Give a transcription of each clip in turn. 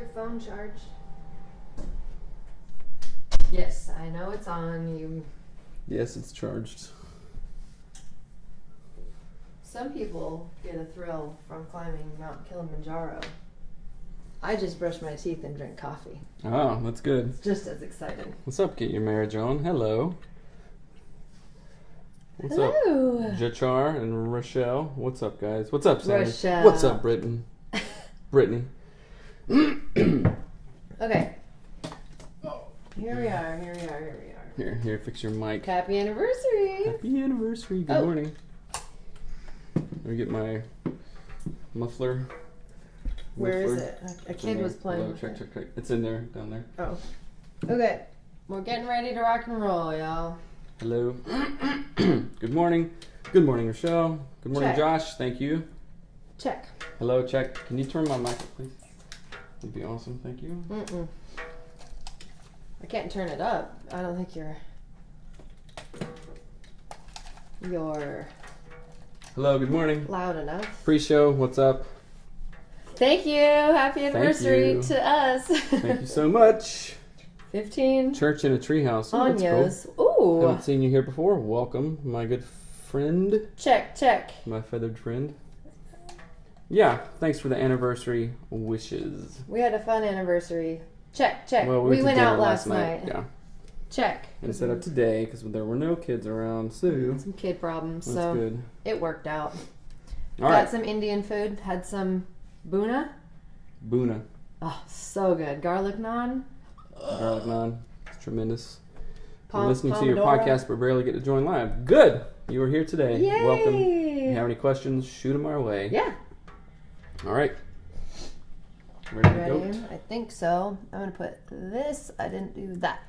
your phone charged? Yes, I know it's on. You. Yes, it's charged. Some people get a thrill from climbing Mount Kilimanjaro. I just brush my teeth and drink coffee. Oh, that's good. It's just as exciting. What's up, Get Your Marriage On? Hello. What's Hello. up, Jachar and Rochelle? What's up, guys? What's up, Sammy? Rochelle. What's up, Brittany? Brittany. Okay. Here we are. Here, fix your mic. Happy anniversary. Happy anniversary. Good morning. Let me get my muffler. Where is it? A kid was playing. Hello, check. It's in there, down there. Oh. Okay. We're getting ready to rock and roll, y'all. Hello. Good morning. Good morning, Rochelle. Good morning, Check. Josh. Thank you. Check. Hello, check. Can you turn my mic up, please? That'd be awesome. Thank you. I can't turn it up. I don't think you're. Hello, good morning. Loud enough. Pre-show, what's up? Thank you. Happy anniversary you. to us. Thank you so much. 15. Church in a treehouse. Oh, that's Anyos. cool. Ooh. Haven't seen you here before. Welcome, my good friend. Check. My feathered friend. Yeah, thanks for the anniversary wishes. We had a fun anniversary. Check. Well, we to went dinner out last night. Yeah. Check. Instead of today, because there were no kids around, so Some kid problems, that's so good. it worked out. All Got right. some Indian food. Had some boona. Boona. Oh, so good. Garlic naan. Garlic naan. It's tremendous. I'm Pom- listening to your Pomodoro. podcast, but rarely get to join live. Good. You are here today. Yay! Welcome. If you have any questions, shoot them our way. Yeah. All right. Ready to Ready? go? I think so. I'm going to put this. I didn't do that.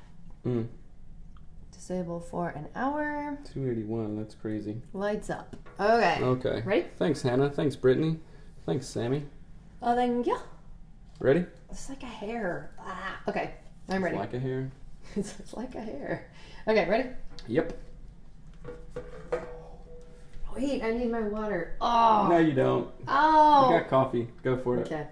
Disable for an hour. 281. That's crazy. Lights up. Okay. Okay. Ready? Thanks, Hannah. Thanks, Brittany. Thanks, Sammy. Oh, then yeah. Ready? It's like a hair. Okay. I'm ready. Like a hair. It's like a hair. Okay, ready? Yep. Wait, I need my water. Oh. No, you don't. Oh. You got coffee. Go for it. Okay.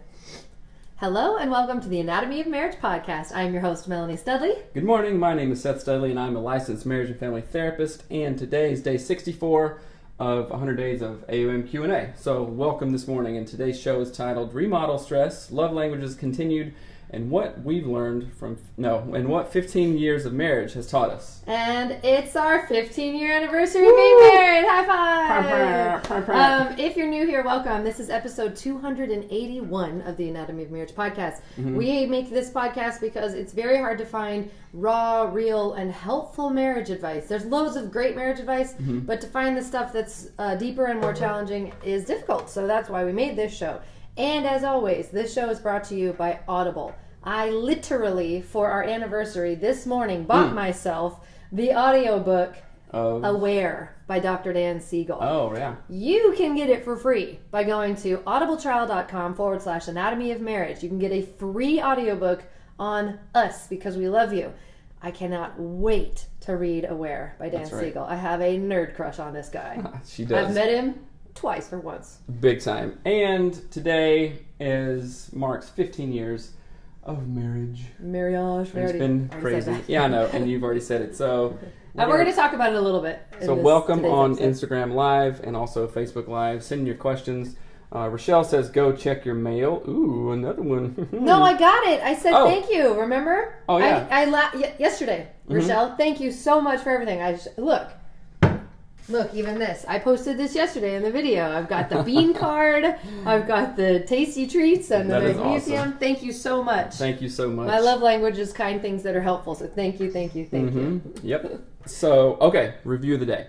Hello and welcome to the Anatomy of Marriage podcast. I am your host, Melanie Studley. Good morning. My name is Seth Studley, and I'm a licensed marriage and family therapist. And today is day 64 of 100 days of AOM Q&A. So welcome this morning. And today's show is titled Remodel Stress, Love Languages Continued, and what we've learned and what 15 years of marriage has taught us. And it's our 15-year anniversary of being married. High five! If you're new here, welcome. This is episode 281 of the Anatomy of Marriage podcast. We make this podcast because it's very hard to find raw, real, and helpful marriage advice. There's loads of great marriage advice, but to find the stuff that's deeper and more challenging is difficult. So that's why we made this show. And as always, this show is brought to you by Audible. I literally, for our anniversary this morning, bought myself the audiobook Aware by Dr. Dan Siegel. Oh, yeah. You can get it for free by going to audibletrial.com/anatomy of marriage. You can get a free audiobook on us because we love you. I cannot wait to read Aware by Dan Siegel. I have a nerd crush on this guy. She does. I've met him twice or once. Big time. And today marks 15 years of marriage. Marriage. It's been crazy. Yeah, I know, and you've already said it. So we're going to talk about it a little bit. So welcome on Instagram Live and also Facebook Live. Send your questions. Rochelle says, go check your mail. Ooh, another one. No, I got it. I said thank you. Remember? Oh, yeah. Yesterday. Rochelle, thank you so much for everything. Look, even this. I posted this yesterday in the video. I've got the bean card. I've got the tasty treats and the magnesium. Awesome. Thank you so much. Thank you so much. My love language is kind things that are helpful. So thank you. Yep. So, okay, review of the day.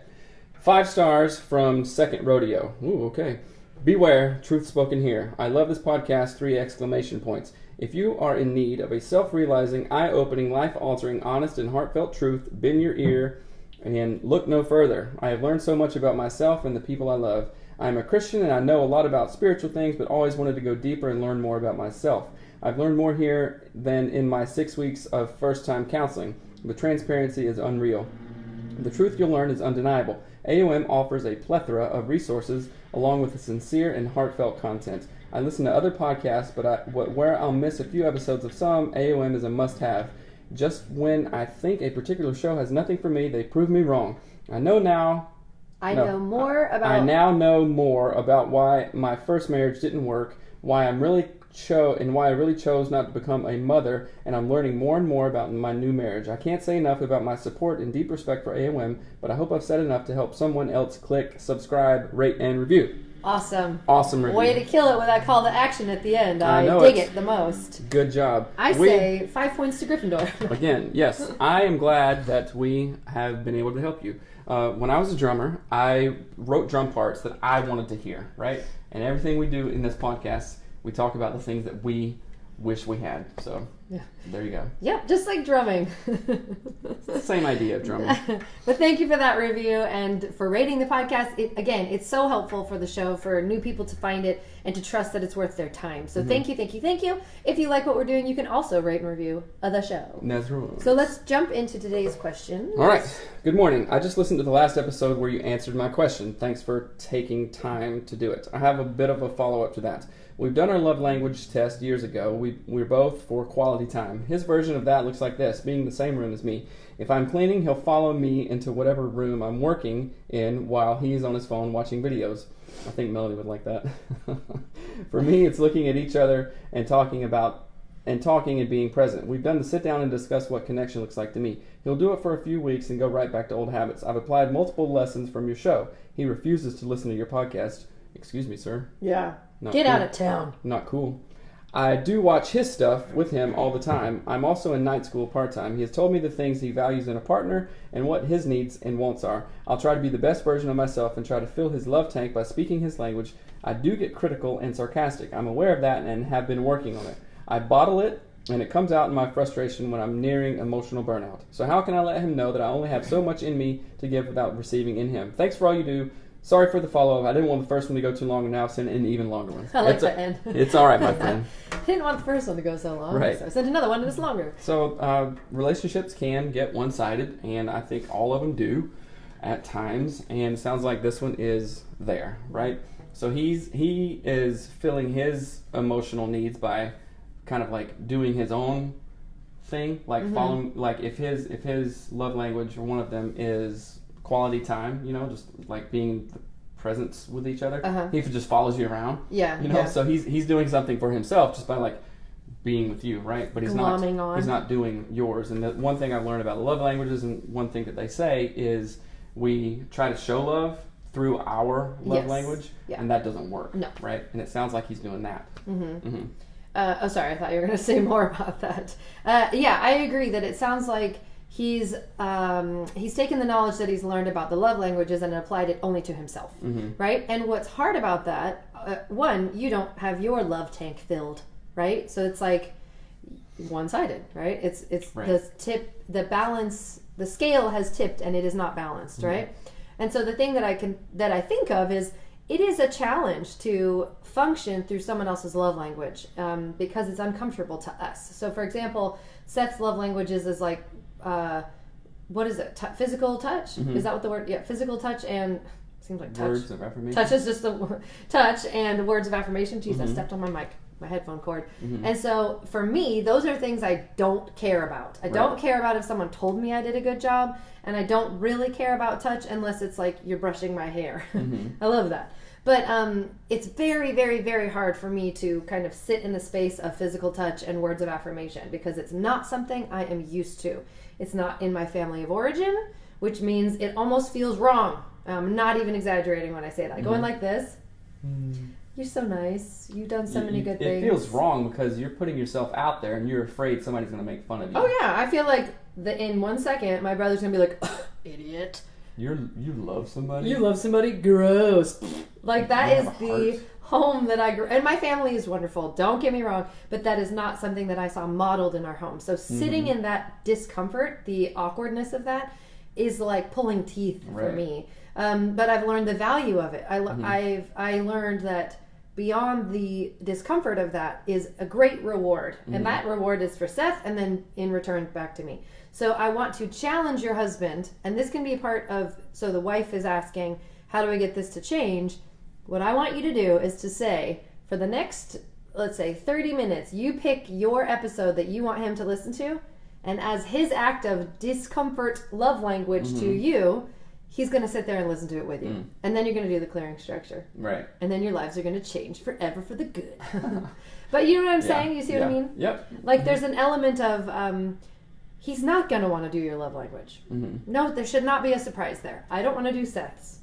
5 stars from Second Rodeo. Ooh, okay. Beware, truth spoken here. I love this podcast, 3 exclamation points. If you are in need of a self-realizing, eye-opening, life-altering, honest, and heartfelt truth, bend your ear and look no further. I have learned so much about myself and the people I love. I am a Christian and I know a lot about spiritual things, but always wanted to go deeper and learn more about myself. I've learned more here than in my 6 weeks of first-time counseling. The transparency is unreal. The truth you'll learn is undeniable. AOM offers a plethora of resources along with the sincere and heartfelt content. I listen to other podcasts, but where I'll miss a few episodes of some, AOM is a must-have. Just when I think a particular show has nothing for me, they prove me wrong. I now know more about why my first marriage didn't work, why I really chose not to become a mother, and I'm learning more and more about my new marriage. I can't say enough about my support and deep respect for AOM, but I hope I've said enough to help someone else click, subscribe, rate, and review. Awesome review. Way to kill it with that call to action at the end. I dig it the most. Good job. I say 5 points to Gryffindor. Again, yes, I am glad that we have been able to help you. When I was a drummer, I wrote drum parts that I wanted to hear, right? And everything we do in this podcast, we talk about the things that we wish we had. So there you go. Yep, just like drumming. It's the same idea of drumming. But thank you for that review and for rating the podcast. It's so helpful for the show, for new people to find it and to trust that it's worth their time. So thank you. If you like what we're doing, you can also rate and review the show. That's right. So let's jump into today's question. All right. Good morning. I just listened to the last episode where you answered my question. Thanks for taking time to do it. I have a bit of a follow-up to that. We've done our love language test years ago. We're both for quality time. His version of that looks like this, being in the same room as me. If I'm cleaning, he'll follow me into whatever room I'm working in while he's on his phone watching videos. I think Melody would like that. For me, it's looking at each other and talking and being present. We've done the sit down and discuss what connection looks like to me. He'll do it for a few weeks and go right back to old habits. I've applied multiple lessons from your show. He refuses to listen to your podcast. Excuse me, sir. Yeah. Get out of town. Not cool. I do watch his stuff with him all the time. I'm also in night school part-time. He has told me the things he values in a partner and what his needs and wants are. I'll try to be the best version of myself and try to fill his love tank by speaking his language. I do get critical and sarcastic. I'm aware of that and have been working on it. I bottle it, and it comes out in my frustration when I'm nearing emotional burnout. So how can I let him know that I only have so much in me to give without receiving in him? Thanks for all you do. Sorry for the follow-up. I didn't want the first one to go too long, and now I've sent an even longer one. I like the end. It's all right, my friend. I didn't want the first one to go so long, right. So I sent another one that's longer. So relationships can get one-sided, and I think all of them do at times, and it sounds like this one is there, right? So he is filling his emotional needs by kind of like doing his own thing, like following, like if his love language or one of them is quality time, just like being the presence with each other. He just follows you around. So he's doing something for himself just by like being with you, right? But he's not doing yours. And the one thing I've learned about love languages, and one thing that they say is we try to show love through our love language, and that doesn't work. No. Right? And it sounds like he's doing that. Sorry, I thought you were going to say more about that. I agree that it sounds like he's taken the knowledge that he's learned about the love languages and applied it only to himself, right? And what's hard about that, one, you don't have your love tank filled, right? So it's like one-sided, right? It's right. The balance, the scale has tipped and it is not balanced, right? And so the thing that I think of is it is a challenge to function through someone else's love language because it's uncomfortable to us. So for example, Seth's love languages is like, what is it? Physical touch? Is that what the word? Yeah, physical touch and seems like touch. Words of affirmation. Touch is just the touch and words of affirmation. Jeez, I stepped on my headphone cord. And so for me, those are things I don't care about. I don't care about if someone told me I did a good job, and I don't really care about touch unless it's like you're brushing my hair. I love that. But it's very, very, very hard for me to kind of sit in the space of physical touch and words of affirmation because it's not something I am used to. It's not in my family of origin, which means it almost feels wrong. I'm not even exaggerating when I say that. Going like this. You're so nice. You've done so many good things. It feels wrong because you're putting yourself out there and you're afraid somebody's going to make fun of you. Oh, yeah. I feel like in 1 second, my brother's going to be like, idiot. You love somebody? You love somebody? Gross. Like, that is the home that I grew. And my family is wonderful. Don't get me wrong. But that is not something that I saw modeled in our home. So sitting in that discomfort, the awkwardness of that, is like pulling teeth for me. But I've learned the value of it. I learned that beyond the discomfort of that is a great reward. And that reward is for Seth and then in return back to me. So I want to challenge your husband, and this can be a part of, so the wife is asking, how do I get this to change? what I want you to do is to say, for the next, let's say, 30 minutes, you pick your episode that you want him to listen to, and as his act of discomfort love language to you, he's going to sit there and listen to it with you. And then you're going to do the clearing structure. Right. And then your lives are going to change forever for the good. But you know what I'm saying? You see what I mean? Yep. Like, there's an element of, he's not going to want to do your love language. No, there should not be a surprise there. I don't want to do sex.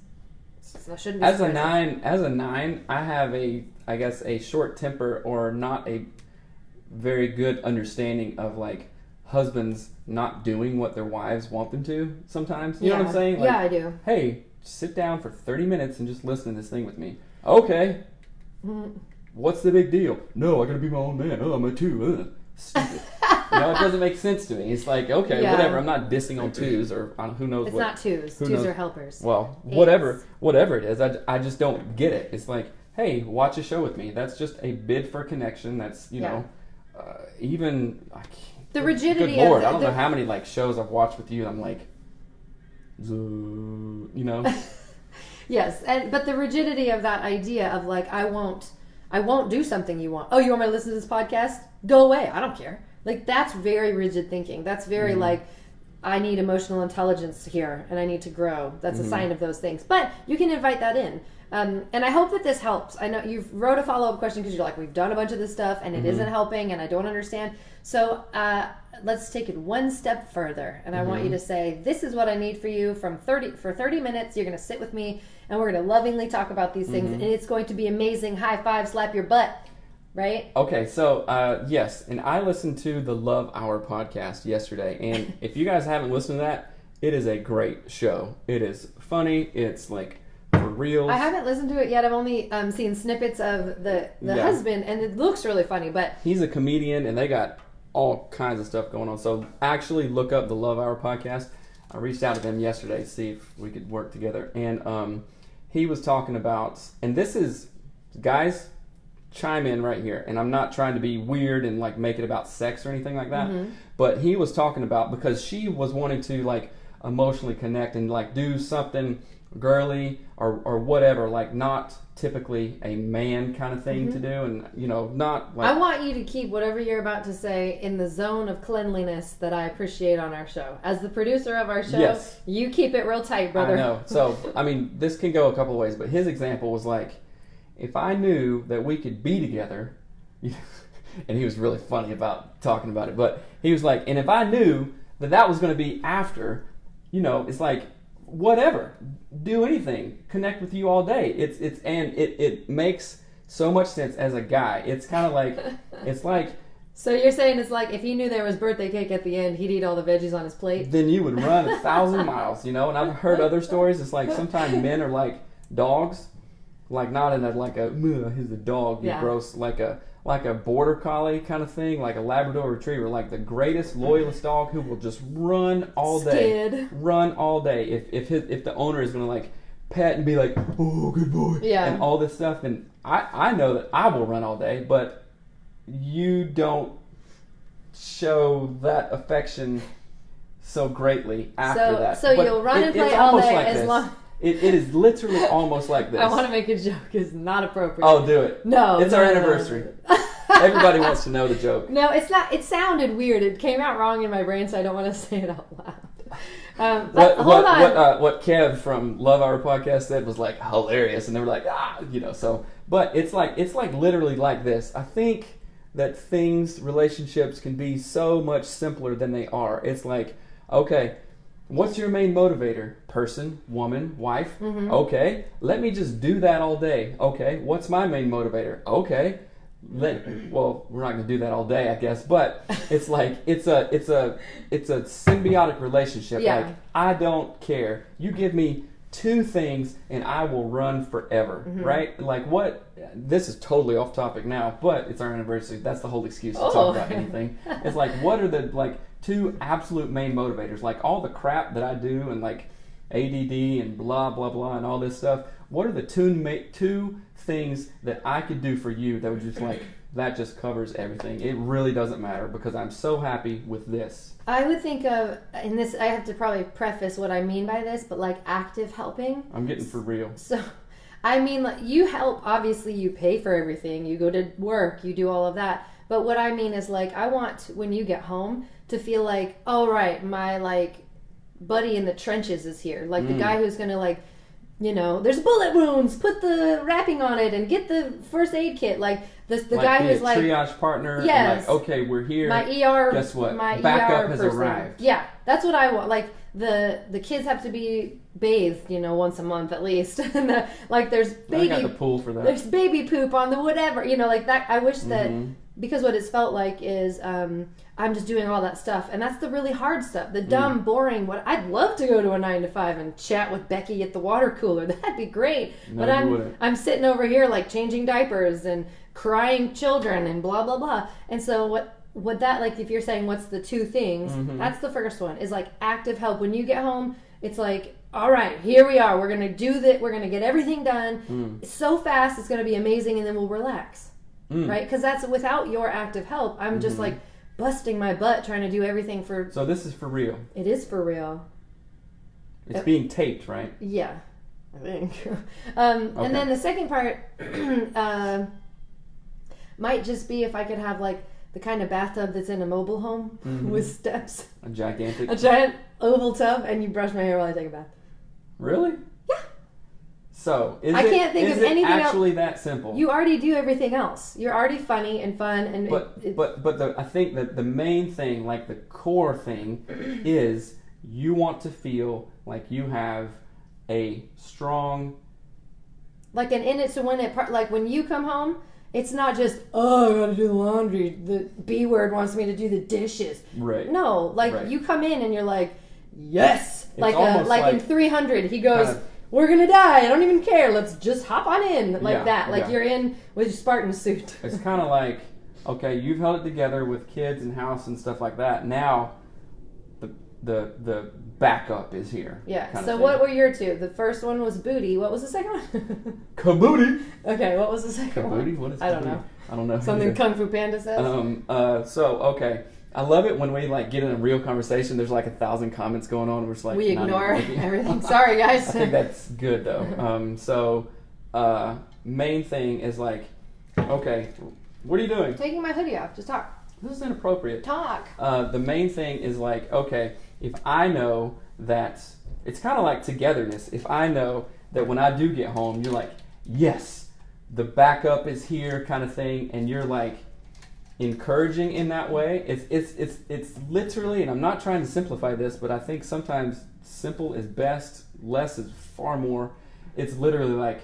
So shouldn't be as a 9, I have a short temper, or not a very good understanding of, like, husbands not doing what their wives want them to sometimes. You know what I'm saying? Like, yeah, I do. Hey, sit down for 30 minutes and just listen to this thing with me. Okay. What's the big deal? No, I gotta be my own man. Oh, I'm a 2. Stupid. It doesn't make sense to me. It's like, okay, whatever. I'm not dissing on 2s or on who knows it's what. It's not 2s. 2s are helpers. Well, whatever it is. I just don't get it. It's like, hey, watch a show with me. That's just a bid for connection. That's, even... The rigidity Good Lord, of I don't know how many like shows I've watched with you. I'm like, Yes, but the rigidity of that idea of like, I won't do something you want. Oh, you want me to listen to this podcast? Go away. I don't care. Like, that's very rigid thinking. That's very like, I need emotional intelligence here and I need to grow. That's a sign of those things. But you can invite that in. And I hope that this helps. I know you've wrote a follow-up question because you're like, we've done a bunch of this stuff and it isn't helping and I don't understand. So let's take it one step further. And I want you to say, this is what I need for you for 30 minutes. You're going to sit with me and we're going to lovingly talk about these things. And it's going to be amazing. High five, slap your butt. Right? Okay, so yes. And I listened to the Love Hour podcast yesterday. And if you guys haven't listened to that, it is a great show. It is funny. It's like... for real. I haven't listened to it yet. I've only seen snippets of the husband, and it looks really funny. But he's a comedian, and they got all kinds of stuff going on. So actually, look up the Love Hour podcast. I reached out to them yesterday to see if we could work together, and he was talking about, and this is, guys, chime in right here. And I'm not trying to be weird and like make it about sex or anything like that, but he was talking about, because she was wanting to like emotionally connect and like do something girly or whatever, like not typically a man kind of thing to do, and not like... I want you to keep whatever you're about to say in the zone of cleanliness that I appreciate on our show. As the producer of our show, you keep it real tight, brother. I know. So, I mean, this can go a couple of ways, but his example was like, if I knew that we could be together, and he was really funny about talking about it, but he was like, and if I knew that was going to be after, it's like, whatever, do anything, connect with you all day. It makes so much sense as a guy. It's kind of like, it's like... So you're saying it's like, if he knew there was birthday cake at the end, he'd eat all the veggies on his plate? Then you would run 1,000 miles, and I've heard other stories. It's like sometimes men are like dogs, like not in a, like a, he's a dog, you gross, like a border collie kind of thing, like a Labrador Retriever, like the greatest, loyalist dog who will just run all day. Run all day. If the owner is going to like pet and be like, oh, good boy, and all this stuff, then I know that I will run all day, but you don't show that affection so greatly after that. So you'll run and play all day as long... It is literally almost like this. I want to make a joke. It's not appropriate. Oh, do it. No. It's our anniversary. Everybody wants to know the joke. No, it's not. It sounded weird. It came out wrong in my brain, so I don't want to say it out loud. What Kev from Love Hour Podcast said was like hilarious, and they were like, so. But it's like literally like this. I think that relationships can be so much simpler than they are. It's like, okay, what's your main motivator? Person, woman, wife. Okay, let me just do that all day. Okay, what's my main motivator? Okay, well, we're not going to do that all day, I guess. But it's like it's a symbiotic relationship. Yeah. Like, I don't care. You give me 2 things and I will run forever. Right? Like, what? This is totally off topic now, but it's our anniversary. That's the whole excuse to talk about anything. It's like, what are the 2 absolute main motivators? Like, all the crap that I do and like ADD and blah blah blah and all this stuff. What are the 2 things that I could do for you that would just like, that just covers everything? It really doesn't matter because I'm so happy with this. I would think of, and this, I have to probably preface what I mean by this, but like active helping. I'm getting for real. So I mean, like, you help, obviously you pay for everything, you go to work, you do all of that. But what I mean is, like, I want, when you get home, to feel like, oh, right, my, like, buddy in the trenches is here. Like, the guy who's going to, like, you know, there's bullet wounds, put the wrapping on it and get the first aid kit. Like, the like guy who's like... triage partner. Yes. And like, okay, we're here. My ER... Guess what? My Backup ER has person. arrived. Yeah, that's what I want. Like, the kids have to be bathed, you know, once a month at least. And like, there's baby... I got the pool for that. There's baby poop on the whatever. You know, like that. I wish that... Because what it's felt like is I'm just doing all that stuff. And that's the really hard stuff. The dumb, boring... What I'd love to go to a 9 to 5 and chat with Becky at the water cooler. That'd be great. No, but I'm sitting over here, like, changing diapers and crying children and blah, blah, blah. And so what that, like, if you're saying what's the two things, that's the first one, is, like, active help. When you get home, it's like, all right, here we are. We're going to do that. We're going to get everything done so fast. It's going to be amazing. And then we'll relax. Right? Because that's without your active help. I'm just like busting my butt trying to do everything for... So this is for real. It is for real. It's being taped, right? Yeah, I think. And then the second part might just be if I could have, like, the kind of bathtub that's in a mobile home with steps. A gigantic... A giant oval tub, and you brush my hair while I take a bath. Really? Yeah. So, is I can't think of anything actually that simple? You already do everything else. You're already funny and fun, and I think that the main thing, like the core thing, is you want to feel like you have a strong, like an in it to win it part. Like when you come home, it's not just, oh, I gotta do the laundry. The B word wants me to do the dishes. Right. No, like you come in and you're like, yes. It's like in 300, he goes. Kind of, we're gonna die. I don't even care. Let's just hop on in like that. Like you're in with your Spartan suit. It's kind of like, okay, you've held it together with kids and house and stuff like that. Now, the backup is here. Yeah. So what were your two? The first one was booty. What was the second one? Kabooty. Okay. What was the second one? Kabooty. What is? I don't know. I don't know. Something Kung Fu Panda says. So okay. I love it when we like get in a real conversation. There's like 1,000 comments going on. We're just like we ignore everything. Sorry, guys. I think that's good though. Main thing is like, okay, what are you doing? Taking my hoodie off. Just talk. This is inappropriate. Talk. The main thing is like, okay, if I know that it's kind of like togetherness. If I know that when I do get home, you're like, yes, the backup is here, kind of thing, and you're like. Encouraging in that way. It's literally, and I'm not trying to simplify this, but I think sometimes simple is best, less is far more. It's literally like,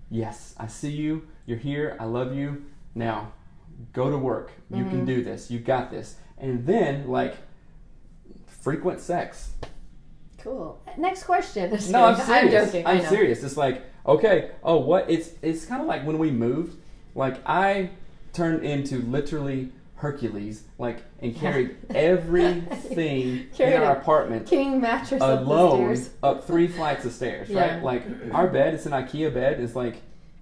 yes, I see you, you're here, I love you, now go to work, you can do this, you got this. And then like frequent sex. Cool. Next question. No, I'm serious. I'm joking. I'm serious. It's like, okay, it's kind of like when we moved, like I turned into literally Hercules, like, and carried everything in our apartment king mattress alone up 3 flights of stairs, right? Like our bed, it's an IKEA bed, is like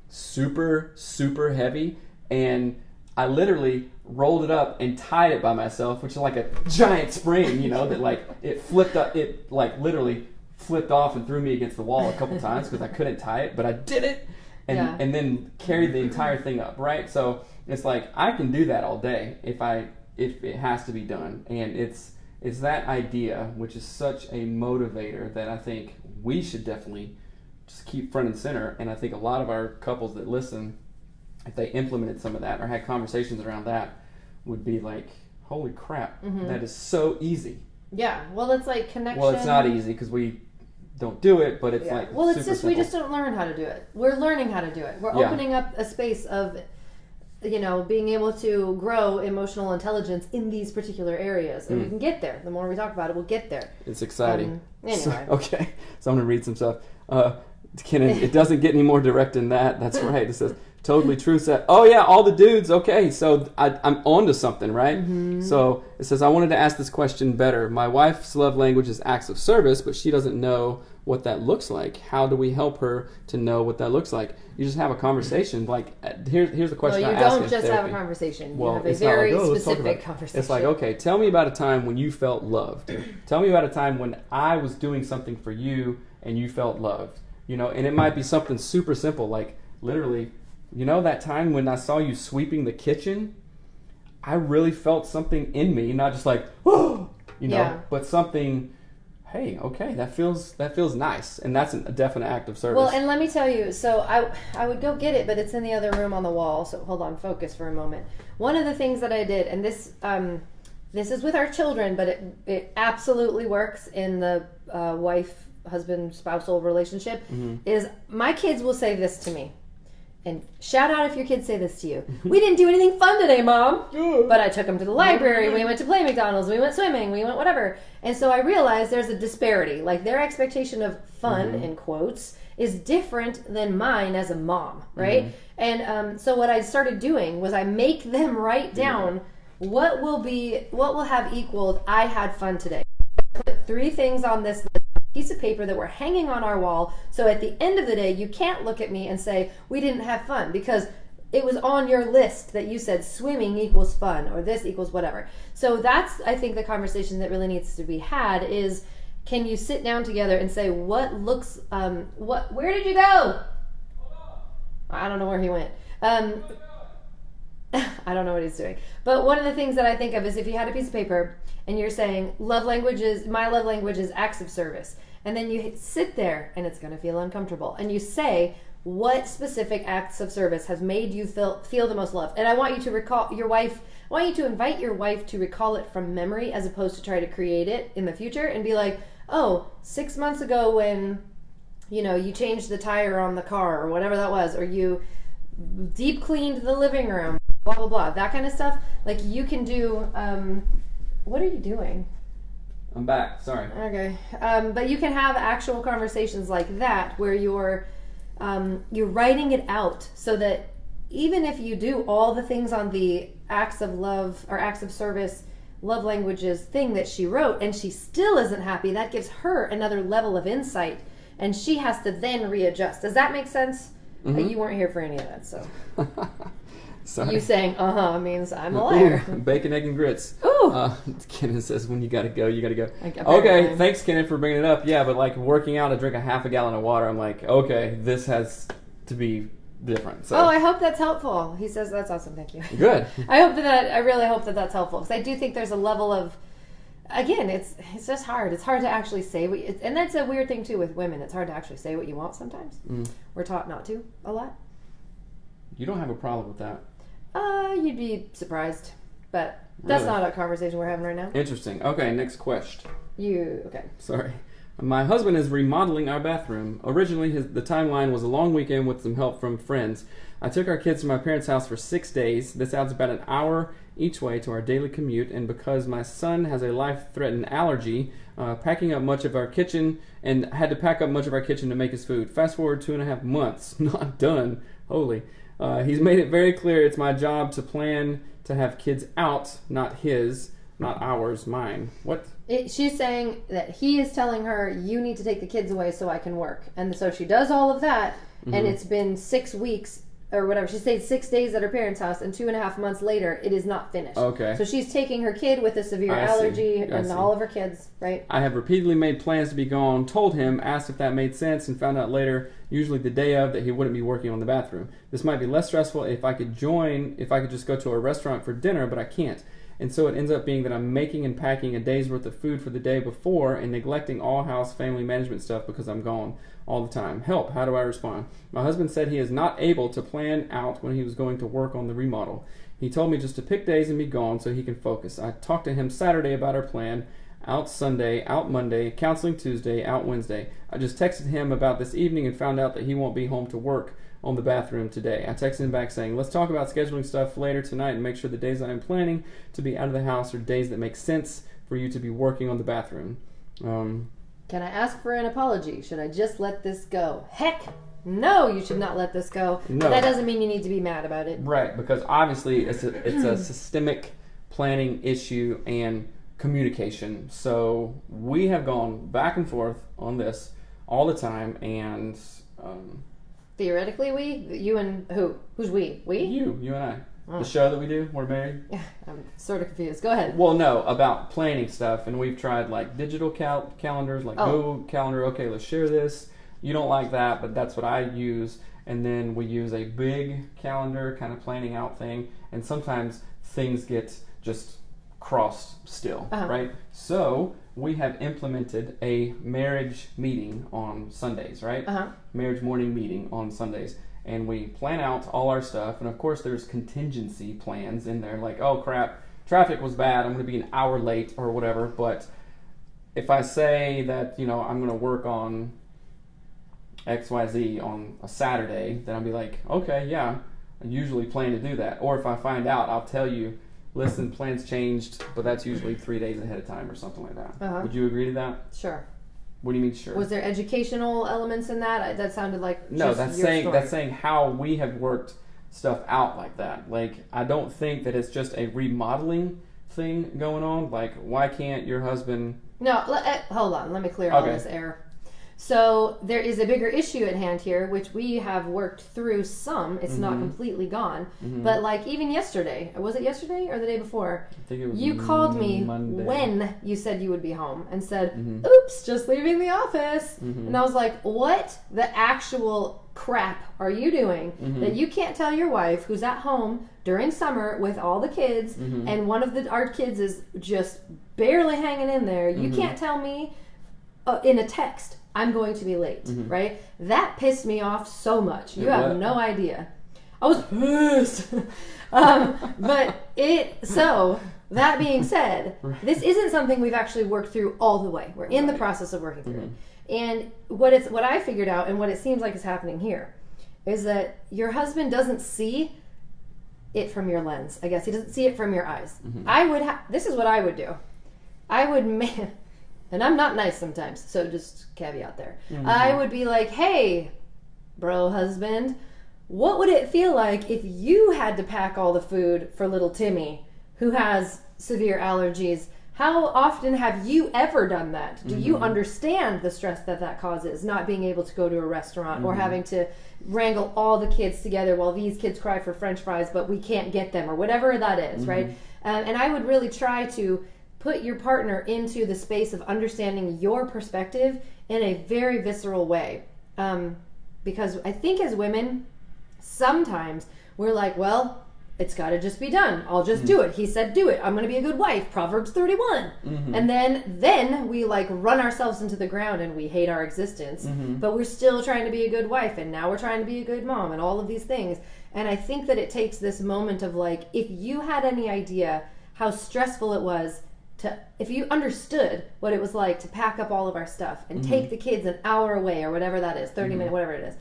super, super heavy, and I literally rolled it up and tied it by myself, which is like a giant spring, you know, that like it flipped up, it like literally flipped off and threw me against the wall a couple times because I couldn't tie it, but I did it, and then carried the entire thing up, right? So it's like I can do that all day if it has to be done, and it's that idea which is such a motivator that I think we should definitely just keep front and center. And I think a lot of our couples that listen, if they implemented some of that or had conversations around that, would be like, holy crap, that is so easy. Yeah, well, it's like connection. Well, it's not easy because we don't do it, but it's like well, it's just simple. We just don't learn how to do it. We're learning how to do it. We're opening up a space of, you know, being able to grow emotional intelligence in these particular areas, and we can get there. The more we talk about it, we'll get there. It's exciting. Anyway, so I'm gonna read some stuff. It doesn't get any more direct than that. That's right. It says totally true. Oh yeah, all the dudes. Okay, so I'm on to something, right? So it says I wanted to ask this question better. My wife's love language is acts of service, but she doesn't know what that looks like. How do we help her to know what that looks like? You just have a conversation. Like here's the question I ask. You don't just have a conversation. You have a very specific conversation. It's like, okay, tell me about a time when you felt loved. Tell me about a time when I was doing something for you and you felt loved. You know, and it might be something super simple, like literally, you know, that time when I saw you sweeping the kitchen, I really felt something in me, not just like, whoa, you know, but something, hey, okay, that feels nice. And that's a definite act of service. Well, and let me tell you, so I would go get it, but it's in the other room on the wall. So hold on, focus for a moment. One of the things that I did, and this is with our children, but it absolutely works in the wife, husband, spousal relationship, is my kids will say this to me. And shout out if your kids say this to you. We didn't do anything fun today, Mom. But I took them to the library. We went to play McDonald's. We went swimming. We went whatever. And so I realized there's a disparity. Like their expectation of fun, in quotes, is different than mine as a mom, right? And so what I started doing was I make them write down what will have equaled I had fun today. I put 3 things on this piece of paper that we're hanging on our wall, so at the end of the day you can't look at me and say we didn't have fun because it was on your list that you said swimming equals fun or this equals whatever. So that's, I think, the conversation that really needs to be had is, can you sit down together and say where did you go? I don't know where he went. I don't know what he's doing. But one of the things that I think of is if you had a piece of paper and you're saying my love language is acts of service. And then you sit there, and it's going to feel uncomfortable. And you say, what specific acts of service has made you feel the most loved? And I want you to invite your wife to recall it from memory as opposed to try to create it in the future and be like, oh, 6 months ago when, you know, you changed the tire on the car or whatever that was, or you deep cleaned the living room, blah, blah, blah, that kind of stuff. Like you can do, what are you doing? I'm back, sorry. Okay. But you can have actual conversations like that where you're writing it out so that even if you do all the things on the acts of love or acts of service, love languages thing that she wrote, and she still isn't happy, that gives her another level of insight, and she has to then readjust. Does that make sense? You weren't here for any of that, so. Sorry. You saying means I'm a liar. Ooh, bacon, egg, and grits. Ooh. Kenan says when you gotta go, you gotta go. Okay, thanks, Kenan, for bringing it up. Yeah, but like working out, I drink a half a gallon of water. I'm like, okay, this has to be different. So. Oh, I hope that's helpful. He says that's awesome. Thank you. Good. I really hope that that's helpful because I do think there's a level of, again, it's just hard. It's hard to actually say and that's a weird thing too with women. It's hard to actually say what you want sometimes. We're taught not to a lot. You don't have a problem with that. You'd be surprised, but that's not a conversation we're having right now. Interesting. Okay, next question. Okay. Sorry. My husband is remodeling our bathroom. Originally, the timeline was a long weekend with some help from friends. I took our kids to my parents' house for 6 days. This adds about an hour each way to our daily commute, and because my son has a life-threatening allergy, packing up much of our kitchen, and had to pack up much of our kitchen to make his food. Fast forward 2.5 months. Not done. Holy. He's made it very clear it's my job to plan to have kids out, not his, not ours, mine. What? She's saying that he is telling her, you need to take the kids away so I can work. And so she does all of that, and it's been 6 weeks or whatever. She stayed 6 days at her parents' house, and 2.5 months later, it is not finished. Okay. So she's taking her kid with a severe allergy and all of her kids, right? I have repeatedly made plans to be gone, told him, asked if that made sense, and found out later, usually the day of, that he wouldn't be working on the bathroom. This might be less stressful if I could just go to a restaurant for dinner, but I can't. And so it ends up being that I'm making and packing a day's worth of food for the day before and neglecting all house family management stuff because I'm gone all the time. Help, how do I respond? My husband said he is not able to plan out when he was going to work on the remodel. He told me just to pick days and be gone so he can focus. I talked to him Saturday about our plan. Out Sunday, out Monday, counseling Tuesday, out Wednesday. I just texted him about this evening and found out that he won't be home to work on the bathroom today. I texted him back saying, let's talk about scheduling stuff later tonight and make sure the days I am planning to be out of the house are days that make sense for you to be working on the bathroom. Can I ask for an apology? Should I just let this go? Heck, no, you should not let this go. No. But that doesn't mean you need to be mad about it. Right, because obviously it's a systemic planning issue and communication. So we have gone back and forth on this all the time, and theoretically you and who? Who's we? We? You and I. The show that we do, We're Married. I'm sort of confused. Go ahead. Well, no, about planning stuff, and we've tried like digital calendars, like Google Calendar. Okay, let's share this. you don't like that, but that's what I use. And then we use a big calendar kind of planning out thing. And sometimes things get just crossed still, right? So we have implemented a marriage meeting on Sundays, right? Marriage morning meeting on Sundays. And we plan out all our stuff. And of course, there's contingency plans in there, like, oh crap, traffic was bad, I'm going to be an hour late or whatever. But if I say that, you know, I'm going to work on XYZ on a Saturday, then I'll be like, okay, yeah, I usually plan to do that. Or if I find out, I'll tell you, listen, plans changed, but that's usually 3 days ahead of time or something like that. Would you agree to that? Sure. What do you mean, sure? Was there educational elements in that? That sounded like no. Just your story. That's saying how we have worked stuff out like that. Like, I don't think that it's just a remodeling thing going on. Like, why can't your husband? No, hold on. Let me clear all this air. So there is a bigger issue at hand here, which we have worked through some. It's not completely gone. But like even yesterday, was it yesterday or the day before? I think it was you called me Monday. when you said you would be home and said, oops, just leaving the office. And I was like, what the actual crap are you doing that you can't tell your wife who's at home during summer with all the kids and one of our kids is just barely hanging in there. You can't tell me in a text, I'm going to be late, right? That pissed me off so much. You have no idea. I was pissed. So that being said, this isn't something we've actually worked through all the way. We're in the process of working through it. And what I figured out and what it seems like is happening here is that your husband doesn't see it from your lens. I guess he doesn't see it from your eyes. This is what I would do. I would and I'm not nice sometimes, so just caveat there. I would be like, hey, bro husband, what would it feel like if you had to pack all the food for little Timmy, who has severe allergies? How often have you ever done that? Do you understand the stress that causes, not being able to go to a restaurant or having to wrangle all the kids together while these kids cry for French fries, but we can't get them, or whatever that is, right? And I would really try to put your partner into the space of understanding your perspective in a very visceral way. Because I think as women, sometimes we're like, well, it's got to just be done. I'll just do it. He said do it. I'm going to be a good wife. Proverbs 31. And then we like run ourselves into the ground and we hate our existence. But we're still trying to be a good wife, and now we're trying to be a good mom and all of these things. And I think that it takes this moment of like, if you had any idea how stressful it was if you understood what it was like to pack up all of our stuff and take the kids an hour away or whatever that is, 30 minutes, whatever it is,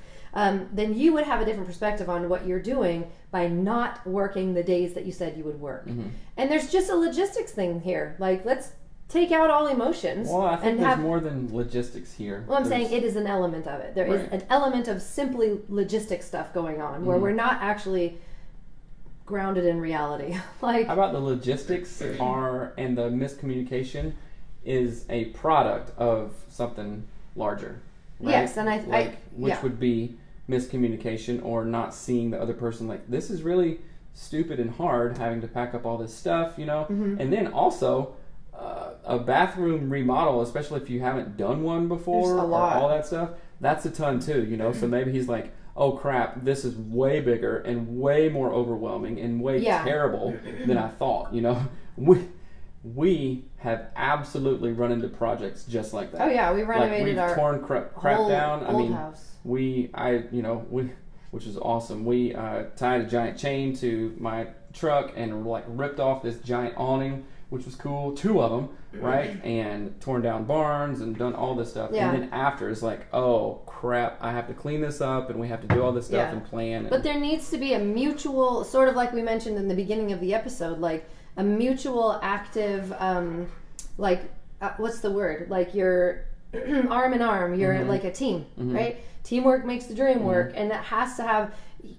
then you would have a different perspective on what you're doing by not working the days that you said you would work. And there's just a logistics thing here. Like, let's take out all emotions. Well, I think there's more than logistics here. Well, I'm saying it is an element of it. There is an element of simply logistic stuff going on where we're not actually grounded in reality. Like, how about the logistics and the miscommunication is a product of something larger, right? Yes, and which would be miscommunication or not seeing the other person like, this is really stupid and hard having to pack up all this stuff, you know. And then also a bathroom remodel, especially if you haven't done one before, or all that stuff, that's a ton too, you know. So maybe he's like, oh crap, this is way bigger and way more overwhelming and way terrible than I thought, you know. We have absolutely run into projects just like that. Oh yeah, we renovated our torn crap down. Old house. Which is awesome. We tied a giant chain to my truck and like ripped off this giant awning, which was cool. 2 of them, right? And torn down barns and done all this stuff. And then after it's like, oh crap, I have to clean this up and we have to do all this stuff and plan. But there needs to be a mutual, sort of like we mentioned in the beginning of the episode, like a mutual active, what's the word? Like you're arm in arm, you're like a team, right? Teamwork makes the dream work. And that has to have,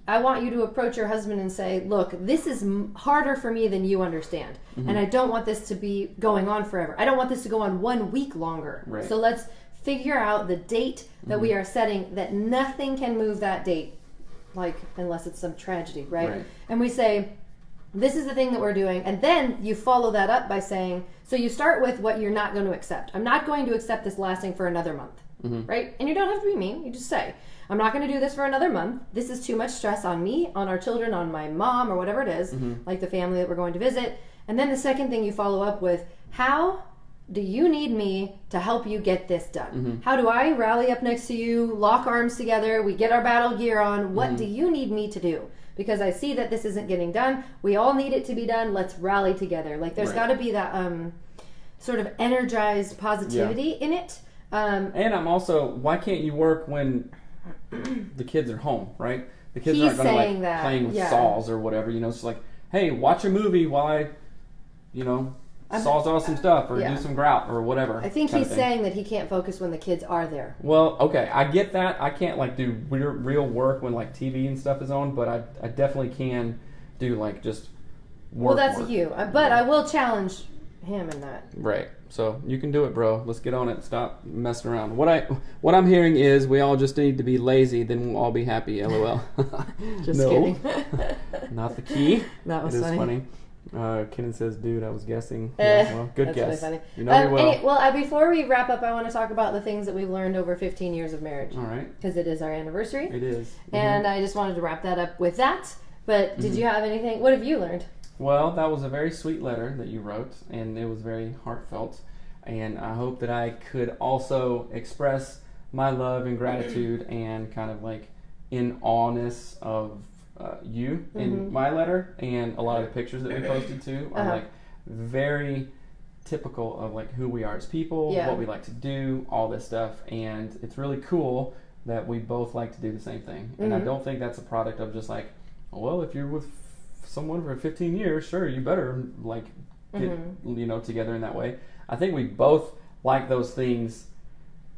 I want you to approach your husband and say, look, this is harder for me than you understand. And I don't want this to be going on forever. I don't want this to go on 1 week longer. Right. So let's figure out the date that we are setting, that nothing can move that date, like unless it's some tragedy, right? And we say, this is the thing that we're doing. And then you follow that up by saying, so you start with what you're not going to accept. I'm not going to accept this lasting for another month. right? And you don't have to be mean. You just say, I'm not going to do this for another month. This is too much stress on me, on our children, on my mom, or whatever it is, like the family that we're going to visit. And then the second thing you follow up with, how do you need me to help you get this done? How do I rally up next to you, lock arms together, we get our battle gear on? What do you need me to do? Because I see that this isn't getting done. We all need it to be done. Let's rally together. Like there's got to be that sort of energized positivity in it. And I'm also, why can't you work when the kids are home, right? The kids aren't going to like playing with saws or whatever. You know, it's like, hey, watch a movie while I, you know, sawzall some stuff or do some grout or whatever. I think he's saying that he can't focus when the kids are there. Well, okay, I get that. I can't like do real work when like TV and stuff is on, but I definitely can do like just work. Well, that's you. But I will challenge him in that. Right. So you can do it, bro. Let's get on it. Stop messing around. What I'm hearing is we all just need to be lazy, then we'll all be happy. LOL. Just kidding. Not the key. That was funny. Kenan says, "Dude, I was guessing." Yeah, well, good guess. Really funny. You know me well. Well, before we wrap up, I want to talk about the things that we've learned over 15 years of marriage. All right. Because it is our anniversary. It is. And I just wanted to wrap that up with that. But did you have anything? What have you learned? Well, that was a very sweet letter that you wrote, and it was very heartfelt. And I hope that I could also express my love and gratitude and kind of like in awness of you in my letter, and a lot of the pictures that we posted too are like very typical of like who we are as people, what we like to do, all this stuff. And it's really cool that we both like to do the same thing. And I don't think that's a product of just like, well, if you're with someone for 15 years, sure, you better like get you know together in that way. I think we both like those things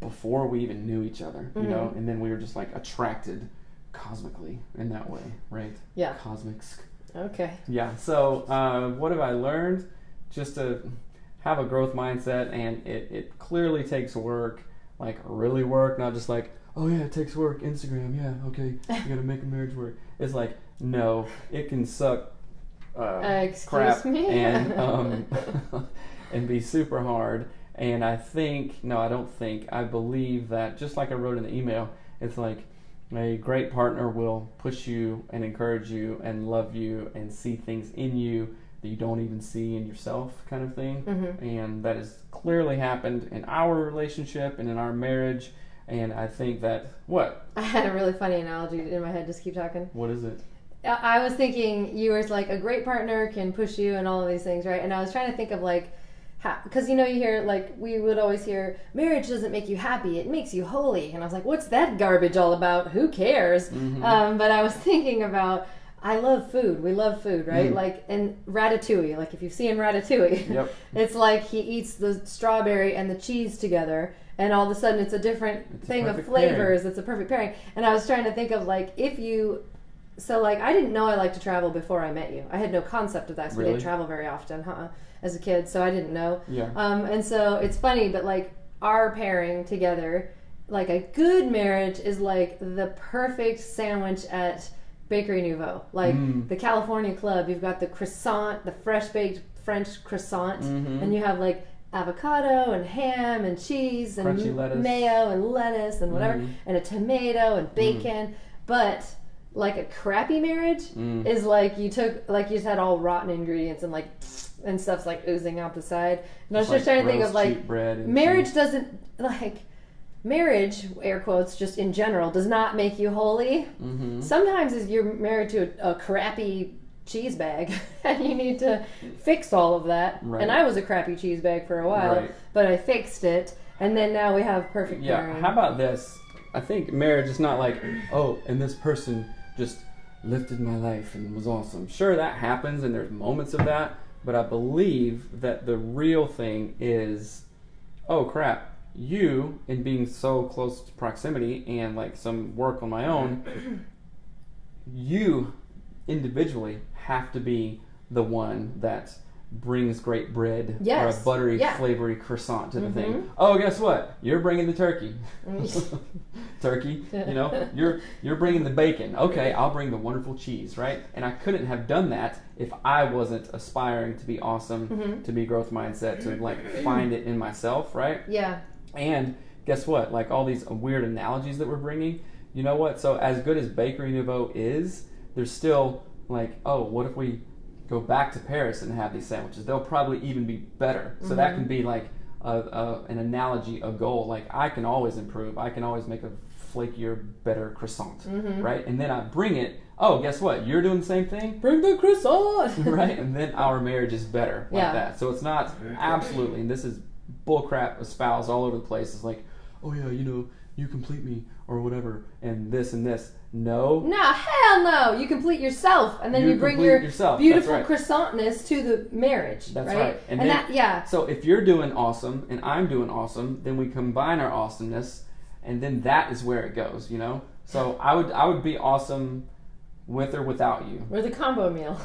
before we even knew each other, you know, and then we were just like attracted cosmically in that way, right? Yeah. Cosmics. Okay. Yeah. So what have I learned? Just to have a growth mindset, and it clearly takes work, like really work, not just like, oh yeah, it takes work, Instagram, yeah, okay, you gotta make a marriage work. It's like, no, it can suck crap me? and and be super hard. And I believe that, just like I wrote in the email, it's like a great partner will push you and encourage you and love you and see things in you that you don't even see in yourself, kind of thing. And that has clearly happened in our relationship and in our marriage. And I think that, what? I had a really funny analogy in my head. Just keep talking. What is it? I was thinking you were like, a great partner can push you and all of these things, right? And I was trying to think of like, because you know, you hear like, we would always hear, marriage doesn't make you happy, it makes you holy. And I was like, what's that garbage all about? Who cares? But I was thinking about, I love food. We love food, right? Like, and Ratatouille, like if you've seen Ratatouille, it's like he eats the strawberry and the cheese together, and all of a sudden it's a different thing of flavors. Pairing. It's a perfect pairing. And I was trying to think of like, so like, I didn't know I liked to travel before I met you. I had no concept of that, so we didn't travel very often, as a kid, so I didn't know. And so it's funny, but like our pairing together, like a good marriage is like the perfect sandwich at Bakery Nouveau. Like the California Club, you've got the croissant, the fresh baked French croissant, and you have like avocado and ham and cheese and mayo and lettuce and whatever, and a tomato and bacon. But like a crappy marriage is like you just had all rotten ingredients and like and stuff's like oozing out the side. And I was just trying to think of like, marriage doesn't, like, marriage, air quotes, just in general, does not make you holy. Sometimes you're married to a crappy cheese bag and you need to fix all of that. And I was a crappy cheese bag for a while, but I fixed it, and then now we have perfect pairing. How about this? I think marriage is not like, oh, and this person just lifted my life and was awesome. Sure, that happens and there's moments of that, but I believe that the real thing is, oh crap, you, in being so close to proximity and like some work on my own, you individually have to be the one that brings great bread or a buttery, flavory croissant to the thing. Oh, guess what? You're bringing the turkey. Turkey, you know, you're bringing the bacon. Okay, I'll bring the wonderful cheese, right? And I couldn't have done that if I wasn't aspiring to be awesome, to be growth mindset, to like find it in myself, right? Yeah. And guess what? Like all these weird analogies that we're bringing, you know what? So as good as Bakery Nouveau is, there's still like, oh, what if we go back to Paris and have these sandwiches? They'll probably even be better. So that can be like an analogy, a goal. Like I can always improve. I can always make a flakier, better croissant, right? And then I bring it. Oh, guess what? You're doing the same thing. Bring the croissant, right? And then our marriage is better like that. So it's not absolutely. And this is bullcrap espoused all over the place. It's like, oh yeah, you know, you complete me or whatever, and this and this. No, hell no. You complete yourself, and then you bring your beautiful croissantness to the marriage. That's right. And then, that, so if you're doing awesome and I'm doing awesome, then we combine our awesomeness, and then that is where it goes. You know. So I would be awesome with or without you. Or the combo meal.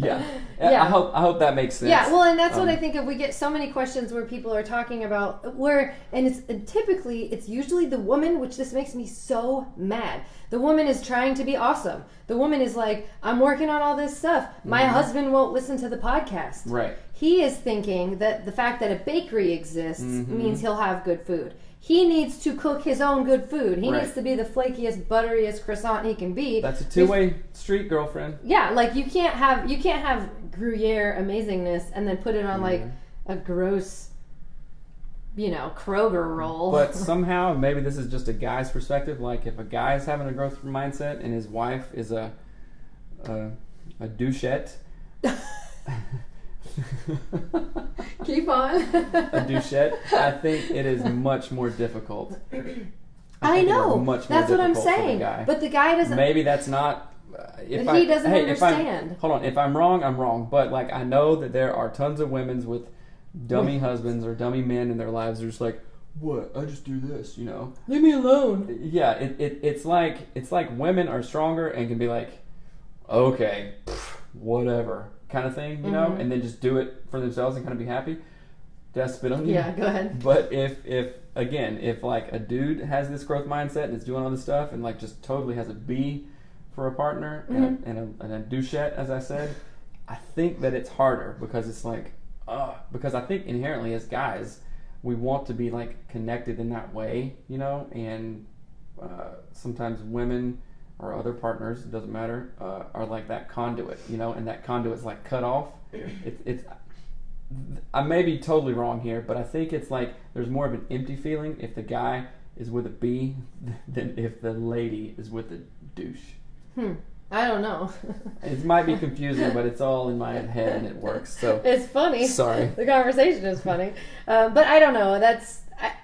yeah. I hope that makes sense. Yeah, well, and that's what I think of. We get so many questions where people are talking about it's usually the woman, which this makes me so mad. The woman is trying to be awesome. The woman is like, I'm working on all this stuff. My husband won't listen to the podcast. Right. He is thinking that the fact that a bakery exists means he'll have good food. He needs to cook his own good food. He needs to be the flakiest, butteriest croissant he can be. That's a two-way street, girlfriend. Yeah, like you can't have Gruyere amazingness and then put it on like a gross, Kroger roll. But somehow, maybe this is just a guy's perspective. Like if a guy's having a growth mindset and his wife is a douchette. Keep on. A douchette. I think it is much more difficult. I know. That's what I'm saying. But the guy doesn't. Maybe that's not. He doesn't understand. Hold on. If I'm wrong, I'm wrong. But like I know that there are tons of women with dummy husbands or dummy men in their lives. They're just like, what? I just do this, Leave me alone. Yeah. It's like women are stronger and can be like, okay, whatever. Kind of thing, and then just do it for themselves and kind of be happy. Did I spit on you? Yeah, go ahead. But if like a dude has this growth mindset and is doing all this stuff and like just totally has a B for a partner and a douchette, as I said, I think that it's harder because it's like, because I think inherently as guys, we want to be like connected in that way, and sometimes women or other partners, it doesn't matter, are like that conduit, and that conduit's like cut off. It's I may be totally wrong here, but I think it's like there's more of an empty feeling if the guy is with a B than if the lady is with a douche. I don't know. It might be confusing, but it's all in my head and it works. So it's funny. Sorry. The conversation is funny, but I don't know.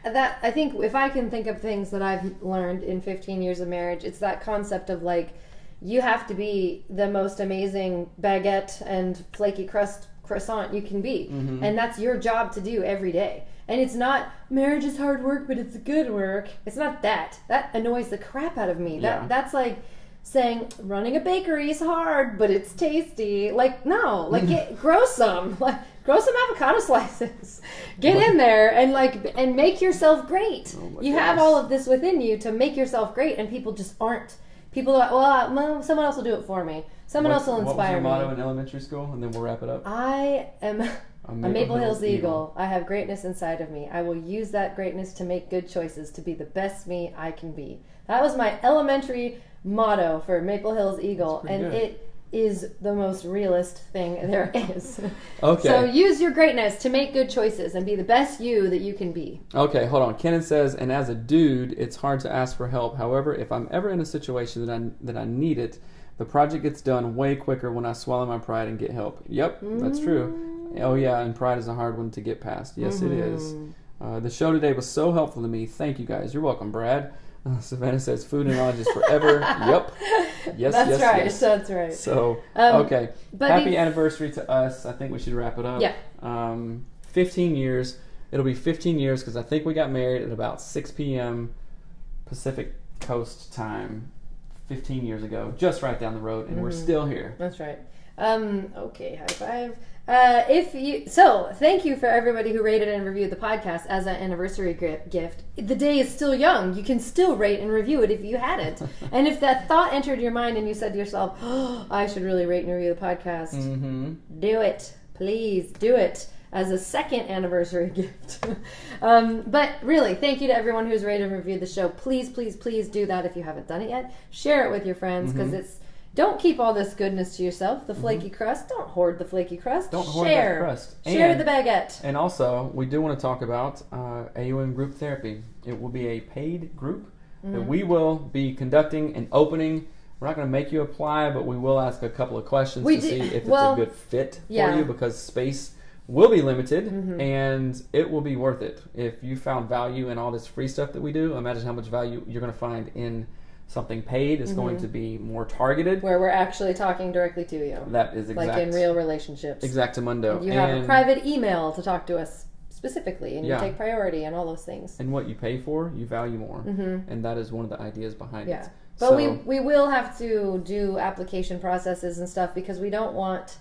I think if I can think of things that I've learned in 15 years of marriage, it's that concept of like, you have to be the most amazing baguette and flaky crust croissant you can be. And that's your job to do every day. And it's not, marriage is hard work, but it's good work. It's not that. That annoys the crap out of me. That's like saying running a bakery is hard, but it's tasty. Like, no, like grow some. Like, grow some avocado slices. Get in there and make yourself great. You have all of this within you to make yourself great, and people just aren't. People are, well, someone else will do it for me. Someone else will inspire me. What was your motto in elementary school? And then we'll wrap it up. I am a Maple Hills Eagle. I have greatness inside of me. I will use that greatness to make good choices, to be the best me I can be. That was my elementary motto for Maple Hills Eagle, and good. It is the most realist thing there is. Okay. So use your greatness to make good choices and be the best you that you can be. Okay, hold on. Kenan says, and as a dude, it's hard to ask for help. However, if I'm ever in a situation that I need it, the project gets done way quicker when I swallow my pride and get help. Yep, that's true. Oh yeah, and pride is a hard one to get past. Yes, it is. The show today was so helpful to me. Thank you guys. You're welcome, Brad. Savannah says, food and knowledge is forever. Yep. Yes, that's right. Yes. That's right. So, okay. Happy anniversary to us. I think we should wrap it up. Yeah. 15 years. It'll be 15 years because I think we got married at about 6 p.m. Pacific Coast time 15 years ago, just right down the road, and we're still here. That's right. Okay, high five. Thank you for everybody who rated and reviewed the podcast as an anniversary gift. The day is still young. You can still rate and review it if you hadn't. And if that thought entered your mind and you said to yourself, I should really rate and review the podcast, do it. Please do it. as a second anniversary gift. But really, thank you to everyone who's rated and reviewed the show. Please, please, please do that if you haven't done it yet. Share it with your friends because don't keep all this goodness to yourself. The flaky crust. Don't hoard the flaky crust. Don't hoard that crust. Share the baguette. And also, we do want to talk about AUM group therapy. It will be a paid group that we will be conducting and opening. We're not going to make you apply, but we will ask a couple of questions to see if it's a good fit for you, because space will be limited and it will be worth it. If you found value in all this free stuff that we do, imagine how much value you're going to find in something paid. Is going to be more targeted, where we're actually talking directly to you. That is exact, like in real relationships. Exactamundo. And you have a private email to talk to us specifically, and you take priority and all those things. And what you pay for, you value more, and that is one of the ideas behind it. But so, we will have to do application processes and stuff because we don't want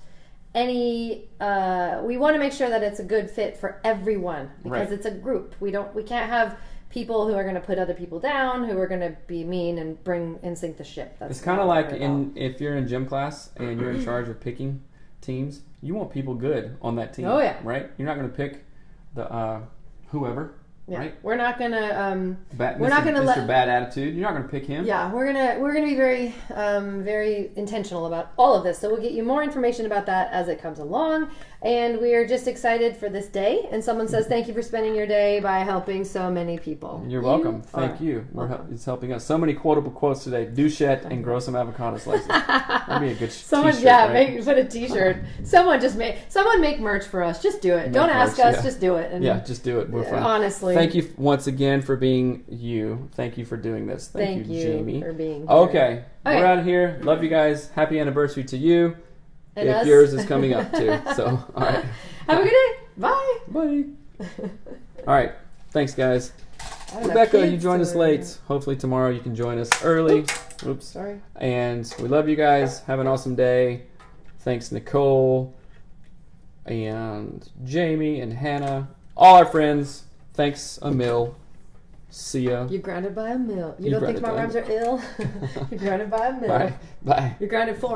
any. We want to make sure that it's a good fit for everyone because it's a group. We can't have people who are going to put other people down, who are going to be mean and sink the ship. That's it's kind of like if you're in gym class and you're in charge of picking teams, you want people good on that team. Oh yeah, right. You're not going to pick the whoever. Yeah. Right? We're not gonna Mr. Bad Attitude. You're not gonna pick him. Yeah, we're gonna be very very intentional about all of this. So we'll get you more information about that as it comes along. And we are just excited for this day. And someone says, "Thank you for spending your day by helping so many people." You're welcome. Thank you. It's helping us. So many quotable quotes today. Douchette and grow some avocado slices. That'd be a good someone, t-shirt. Put a t-shirt. Someone make merch for us. Just do it. Don't ask us. Just do it. And just do it. We're fine. Honestly. Thank you once again for being you. Thank you for doing this. Thank you, Jamie. For being here. Okay. We're out of here. Love you guys. Happy anniversary to you. And if us. Yours is coming up too. So, all right. Have a good day. Bye. Bye. All right. Thanks, guys. Rebecca, you joined us late. Hopefully tomorrow you can join us early. Oops. Sorry. And we love you guys. Have an awesome day. Thanks, Nicole and Jamie and Hannah. All our friends. Thanks, Emil. See ya. You're grounded by a mill. You don't think my rhymes are ill? You're grounded by a mill. Bye. You're grounded for